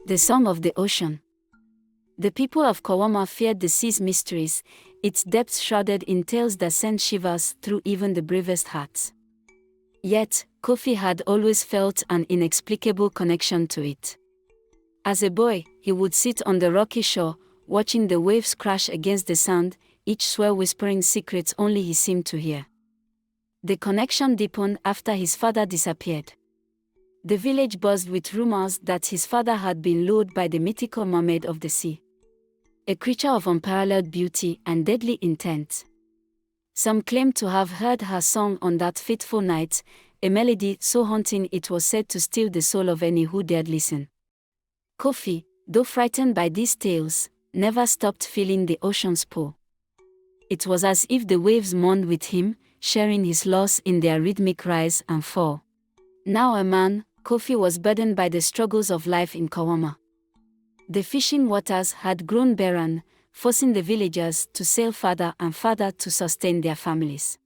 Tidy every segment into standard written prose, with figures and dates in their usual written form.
The Song of the Ocean. The people of Kawama feared the sea's mysteries, its depths shrouded in tales that sent shivers through even the bravest hearts. Yet, Kofi had always felt an inexplicable connection to it. As a boy, he would sit on the rocky shore, watching the waves crash against the sand, each swell whispering secrets only he seemed to hear. The connection deepened after his father disappeared. The village buzzed with rumors that his father had been lured by the mythical mermaid of the sea, a creature of unparalleled beauty and deadly intent. Some claimed to have heard her song on that fateful night, a melody so haunting it was said to steal the soul of any who dared listen. Kofi, though frightened by these tales, never stopped feeling the ocean's pull. It was as if the waves mourned with him, sharing his loss in their rhythmic rise and fall. Now a man, Kofi was burdened by the struggles of life in Kawama. The fishing waters had grown barren, forcing the villagers to sail farther and farther to sustain their families.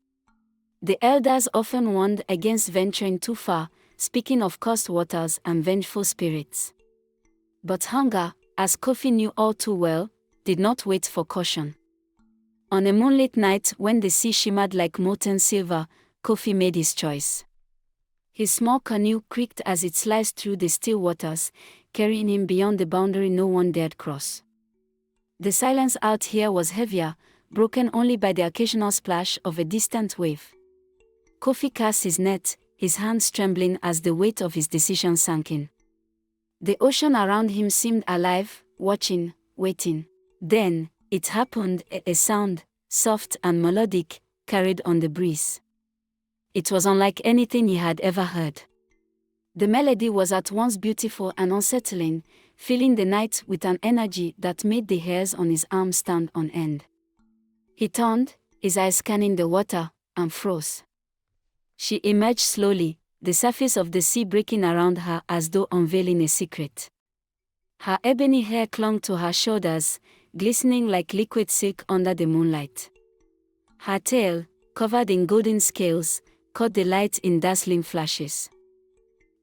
The elders often warned against venturing too far, speaking of cursed waters and vengeful spirits. But hunger, as Kofi knew all too well, did not wait for caution. On a moonlit night when the sea shimmered like molten silver, Kofi made his choice. His small canoe creaked as it sliced through the still waters, carrying him beyond the boundary no one dared cross. The silence out here was heavier, broken only by the occasional splash of a distant wave. Kofi cast his net, his hands trembling as the weight of his decision sank in. The ocean around him seemed alive, watching, waiting. Then, it happened, a sound, soft and melodic, carried on the breeze. It was unlike anything he had ever heard. The melody was at once beautiful and unsettling, filling the night with an energy that made the hairs on his arms stand on end. He turned, his eyes scanning the water, and froze. She emerged slowly, the surface of the sea breaking around her as though unveiling a secret. Her ebony hair clung to her shoulders, glistening like liquid silk under the moonlight. Her tail, covered in golden scales, caught the light in dazzling flashes.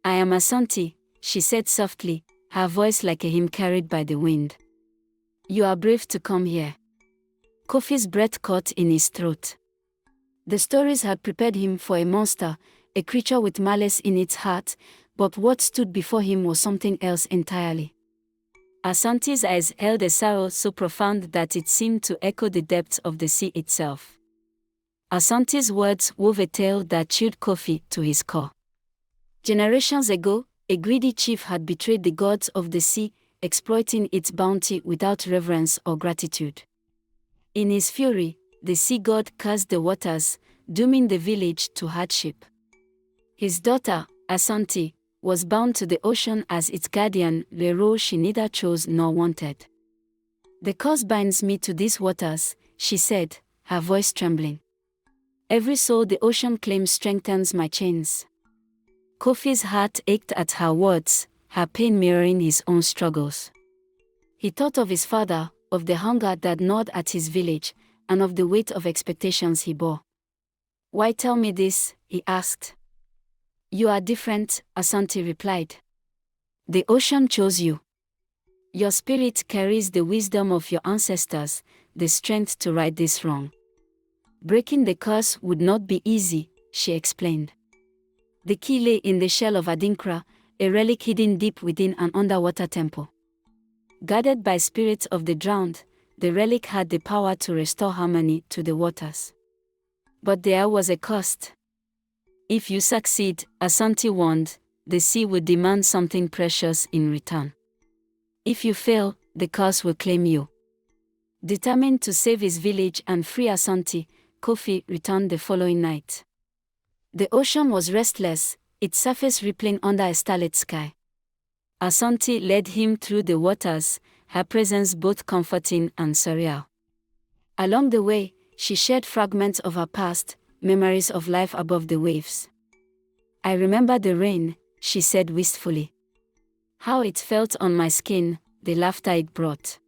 "I am Asante," she said softly, her voice like a hymn carried by the wind. "You are brave to come here." Kofi's breath caught in his throat. The stories had prepared him for a monster, a creature with malice in its heart, but what stood before him was something else entirely. Asante's eyes held a sorrow so profound that it seemed to echo the depths of the sea itself. Asante's words wove a tale that chilled Kofi to his core. Generations ago, a greedy chief had betrayed the gods of the sea, exploiting its bounty without reverence or gratitude. In his fury, the sea god cursed the waters, dooming the village to hardship. His daughter, Asante, was bound to the ocean as its guardian, a role she neither chose nor wanted. "The curse binds me to these waters," she said, her voice trembling. "Every soul the ocean claims strengthens my chains." Kofi's heart ached at her words, her pain mirroring his own struggles. He thought of his father, of the hunger that gnawed at his village, and of the weight of expectations he bore. "Why tell me this?" he asked. "You are different," Asante replied. "The ocean chose you. Your spirit carries the wisdom of your ancestors, the strength to right this wrong. Breaking the curse would not be easy," she explained. The key lay in the shell of Adinkra, a relic hidden deep within an underwater temple. Guarded by spirits of the drowned, the relic had the power to restore harmony to the waters. But there was a cost. If you succeed, Asante warned, the sea will demand something precious in return. If you fail, the curse will claim you. Determined to save his village and free Asante, Kofi returned the following night. The ocean was restless, its surface rippling under a starlit sky. Asante led him through the waters, her presence both comforting and surreal. Along the way, she shared fragments of her past, memories of life above the waves. "I remember the rain," she said wistfully. "How it felt on my skin, the laughter it brought.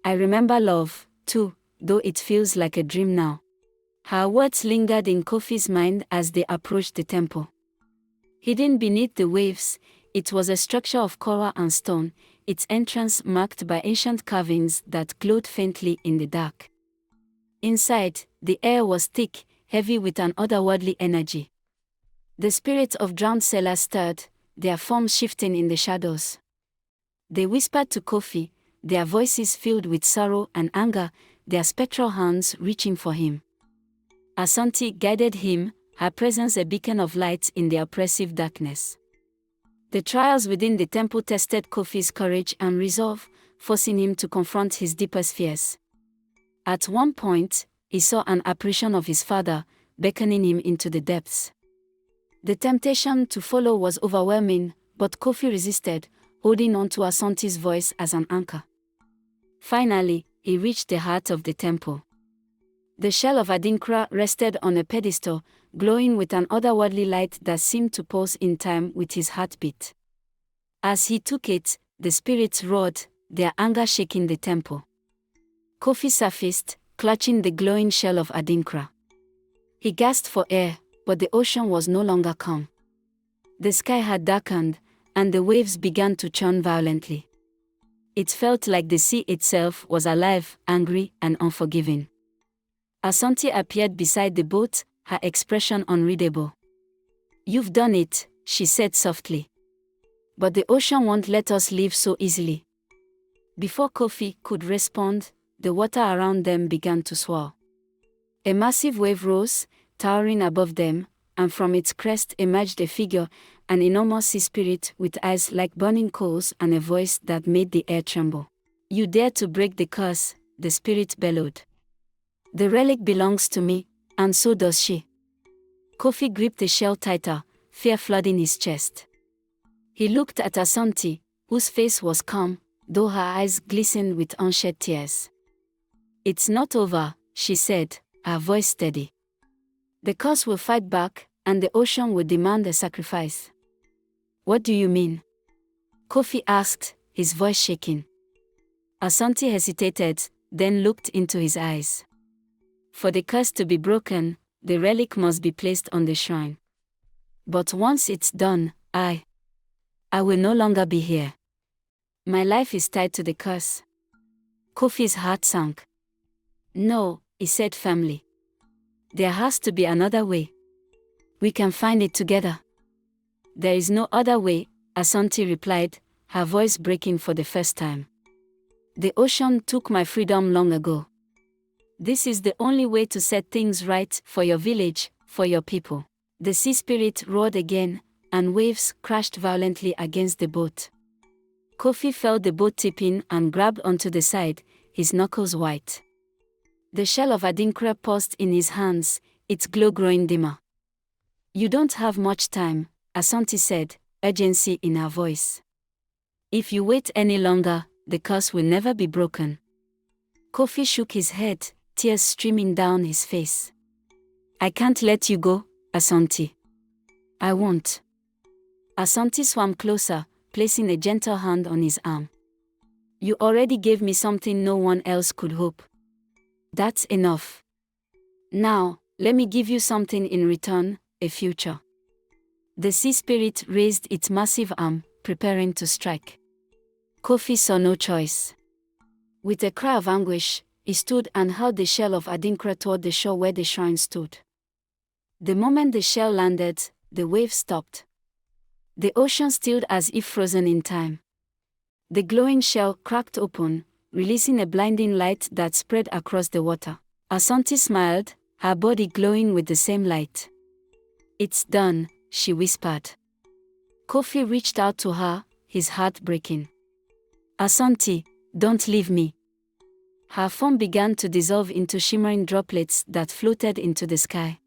I remember love, too, though it feels like a dream now." Her words lingered in Kofi's mind as they approached the temple. Hidden beneath the waves, it was a structure of coral and stone, its entrance marked by ancient carvings that glowed faintly in the dark. Inside, the air was thick, heavy with an otherworldly energy. The spirits of drowned sailors stirred, their forms shifting in the shadows. They whispered to Kofi, their voices filled with sorrow and anger, their spectral hands reaching for him. Asante guided him, her presence a beacon of light in the oppressive darkness. The trials within the temple tested Kofi's courage and resolve, forcing him to confront his deepest fears. At one point, he saw an apparition of his father, beckoning him into the depths. The temptation to follow was overwhelming, but Kofi resisted, holding on to Asante's voice as an anchor. Finally, he reached the heart of the temple. The shell of Adinkra rested on a pedestal, glowing with an otherworldly light that seemed to pulse in time with his heartbeat. As he took it, the spirits roared, their anger shaking the temple. Kofi surfaced, clutching the glowing shell of Adinkra. He gasped for air, but the ocean was no longer calm. The sky had darkened, and the waves began to churn violently. It felt like the sea itself was alive, angry, and unforgiving. Asante appeared beside the boat, her expression unreadable. "You've done it," she said softly. "But the ocean won't let us leave so easily." Before Kofi could respond, the water around them began to swirl. A massive wave rose, towering above them, and from its crest emerged a figure, an enormous sea spirit with eyes like burning coals and a voice that made the air tremble. "You dare to break the curse," the spirit bellowed. "The relic belongs to me, and so does she." Kofi gripped the shell tighter, fear flooding his chest. He looked at Asante, whose face was calm, though her eyes glistened with unshed tears. "It's not over," she said, her voice steady. "The curse will fight back, and the ocean will demand a sacrifice." "What do you mean?" Kofi asked, his voice shaking. Asante hesitated, then looked into his eyes. "For the curse to be broken, the relic must be placed on the shrine. But once it's done, I will no longer be here. My life is tied to the curse." Kofi's heart sank. "No," he said firmly. "There has to be another way. We can find it together." "There is no other way," Asante replied, her voice breaking for the first time. "The ocean took my freedom long ago. This is the only way to set things right for your village, for your people." The sea spirit roared again, and waves crashed violently against the boat. Kofi felt the boat tipping and grabbed onto the side, his knuckles white. The shell of Adinkra paused in his hands, its glow growing dimmer. "You don't have much time," Asante said, urgency in her voice. "If you wait any longer, the curse will never be broken." Kofi shook his head, tears streaming down his face. "I can't let you go, Asante. I won't." Asante swam closer, placing a gentle hand on his arm. "You already gave me something no one else could hope. That's enough. Now, let me give you something in return, a future." The sea spirit raised its massive arm, preparing to strike. Kofi saw no choice. With a cry of anguish, he stood and held the shell of Adinkra toward the shore where the shrine stood. The moment the shell landed, the waves stopped. The ocean stilled as if frozen in time. The glowing shell cracked open, releasing a blinding light that spread across the water. Asante smiled, her body glowing with the same light. "It's done," she whispered. Kofi reached out to her, his heart breaking. "Asante, don't leave me." Her form began to dissolve into shimmering droplets that floated into the sky.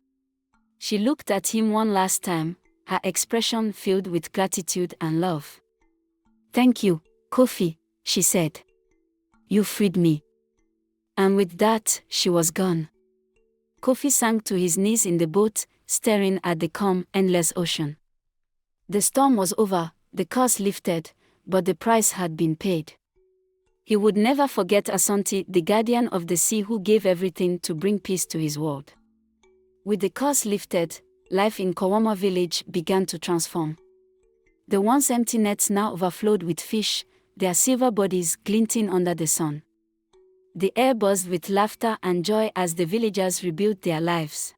She looked at him one last time, her expression filled with gratitude and love. "Thank you, Kofi," she said. "You freed me." And with that, she was gone. Kofi sank to his knees in the boat, staring at the calm, endless ocean. The storm was over, the curse lifted, but the price had been paid. He would never forget Asante, the guardian of the sea who gave everything to bring peace to his world. With the curse lifted, life in Kawama village began to transform. The once empty nets now overflowed with fish, their silver bodies glinting under the sun. The air buzzed with laughter and joy as the villagers rebuilt their lives.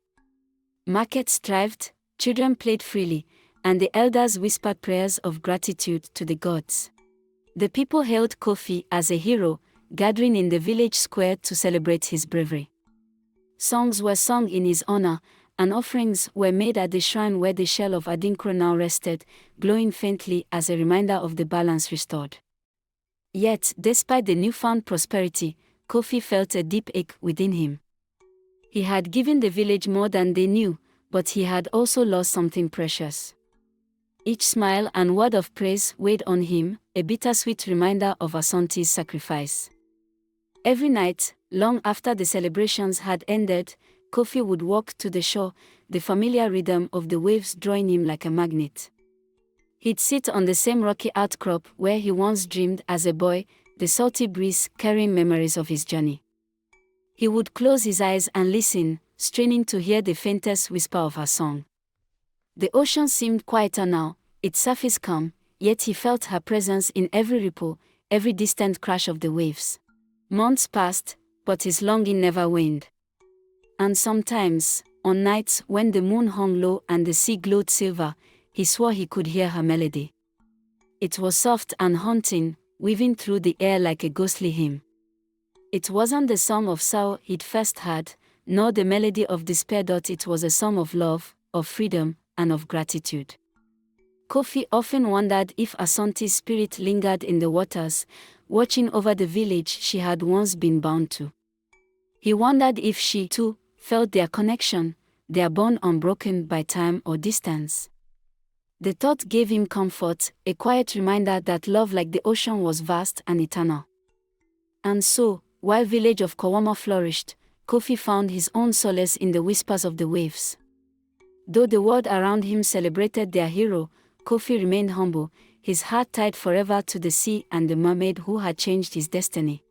Markets thrived, children played freely, and the elders whispered prayers of gratitude to the gods. The people hailed Kofi as a hero, gathering in the village square to celebrate his bravery. Songs were sung in his honor, and offerings were made at the shrine where the shell of Adinkro now rested, glowing faintly as a reminder of the balance restored. Yet, despite the newfound prosperity, Kofi felt a deep ache within him. He had given the village more than they knew, but he had also lost something precious. Each smile and word of praise weighed on him, a bittersweet reminder of Asante's sacrifice. Every night, long after the celebrations had ended, Kofi would walk to the shore, the familiar rhythm of the waves drawing him like a magnet. He'd sit on the same rocky outcrop where he once dreamed as a boy, the salty breeze carrying memories of his journey. He would close his eyes and listen, straining to hear the faintest whisper of her song. The ocean seemed quieter now, its surface calm, yet he felt her presence in every ripple, every distant crash of the waves. Months passed, but his longing never waned. And sometimes, on nights when the moon hung low and the sea glowed silver, he swore he could hear her melody. It was soft and haunting, weaving through the air like a ghostly hymn. It wasn't the song of sorrow he'd first heard, nor the melody of despair. It was a song of love, of freedom, and of gratitude. Kofi often wondered if Asante's spirit lingered in the waters, watching over the village she had once been bound to. He wondered if she, too, felt their connection, their bond unbroken by time or distance. The thought gave him comfort, a quiet reminder that love like the ocean was vast and eternal. And so, while the village of Kawama flourished, Kofi found his own solace in the whispers of the waves. Though the world around him celebrated their hero, Kofi remained humble, his heart tied forever to the sea and the mermaid who had changed his destiny.